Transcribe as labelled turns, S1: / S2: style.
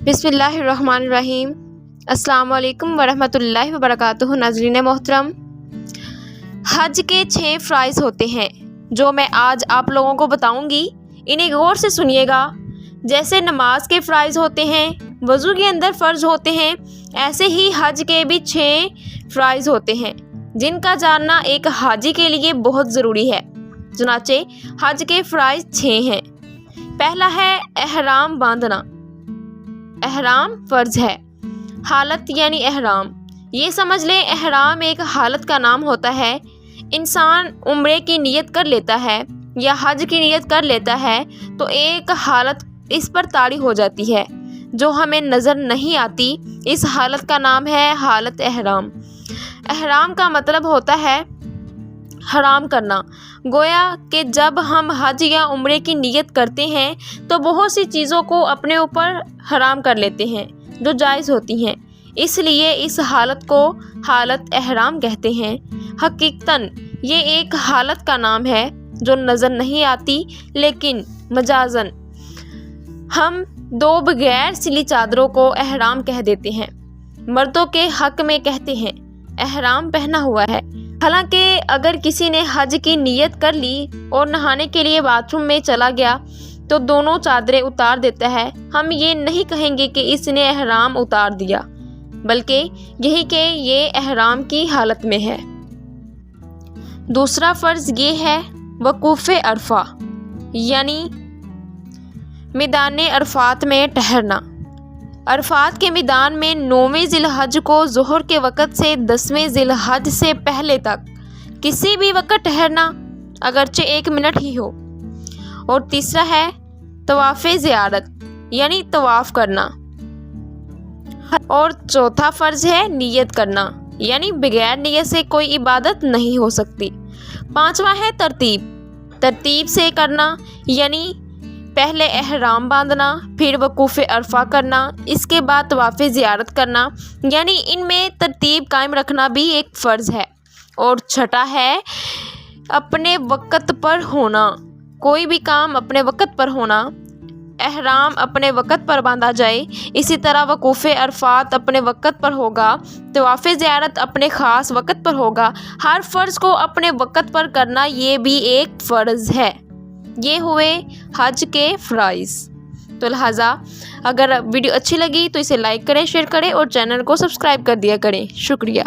S1: बिस्मिल्लाहिर्रहमानिर्रहीम। अस्सलाम वालेकुम वरहमतुल्लाहि वबरकातुहू। नाज़रीन मोहतरम, हज के 6 फ़राइज़ होते हैं जो मैं आज आप लोगों को बताऊंगी। इन्हें गौर से सुनिएगा। जैसे नमाज के फ़राइज़ होते हैं, वज़ू के अंदर फ़र्ज होते हैं, ऐसे ही हज के भी 6 फ़राइज़ होते हैं जिनका जानना एक हाजी के लिए बहुत ज़रूरी है। चुनाचे हज के फ़राइज़ 6 हैं। पहला है एहराम बांधना। एहराम फ़र्ज है। हालत यानी एहराम, ये समझ लें एहराम एक हालत का नाम होता है। इंसान उम्रे की नियत कर लेता है या हज की नियत कर लेता है तो एक हालत इस पर तारी हो जाती है जो हमें नज़र नहीं आती। इस हालत का नाम है हालत एहराम। एहराम का मतलब होता है हराम करना। गोया कि जब हम हज या उम्रे की नियत करते हैं तो बहुत सी चीज़ों को अपने ऊपर हराम कर लेते हैं जो जायज़ होती हैं, इसलिए इस हालत को हालत एहराम कहते हैं। हकीकतन ये एक हालत का नाम है जो नज़र नहीं आती, लेकिन मजाजन हम 2 बगैर सिली चादरों को एहराम कह देते हैं। मर्दों के हक में कहते हैं एहराम पहना हुआ है। हालांकि अगर किसी ने हज की नियत कर ली और नहाने के लिए बाथरूम में चला गया तो दोनों चादरें उतार देता है, हम ये नहीं कहेंगे कि इसने एहराम उतार दिया, बल्कि यही कि ये एहराम की हालत में है। दूसरा फ़र्ज़ ये है वक़ूफ़े अरफा, यानी मैदान अरफात में ठहरना। अरफात के मैदान में 9वें ज़िलहज को ज़ोहर के वक़्त से 10वें ज़िलहज से पहले तक किसी भी वक़्त ठहरना, अगरचे 1 मिनट ही हो। और तीसरा है तवाफ़े ज़ियारत, यानी तवाफ़ करना। और चौथा फ़र्ज़ है नियत करना, यानी बगैर नियत से कोई इबादत नहीं हो सकती। 5वां है तरतीब से करना, यानी पहले एहराम बांधना, फिर वक़ूफ़े अरफा करना, इसके बाद तवाफ़े ज़ियारत करना, यानी इनमें तरतीब कायम रखना भी एक फ़र्ज़ है। और छठा है अपने वक़्त पर होना, कोई भी काम अपने वक़्त पर होना। एहराम अपने वक़्त पर बांधा जाए, इसी तरह वक़ूफ़े अरफात अपने वक़्त पर होगा, तवाफ़े ज़ियारत अपने ख़ास वक़्त पर होगा। हर फ़र्ज़ को अपने वक़्त पर करना ये भी एक फ़र्ज़ है। ये हुए हज के फ़राइज़। तो लिहाजा अगर वीडियो अच्छी लगी तो इसे लाइक करें, शेयर करें और चैनल को सब्सक्राइब कर दिया करें। शुक्रिया।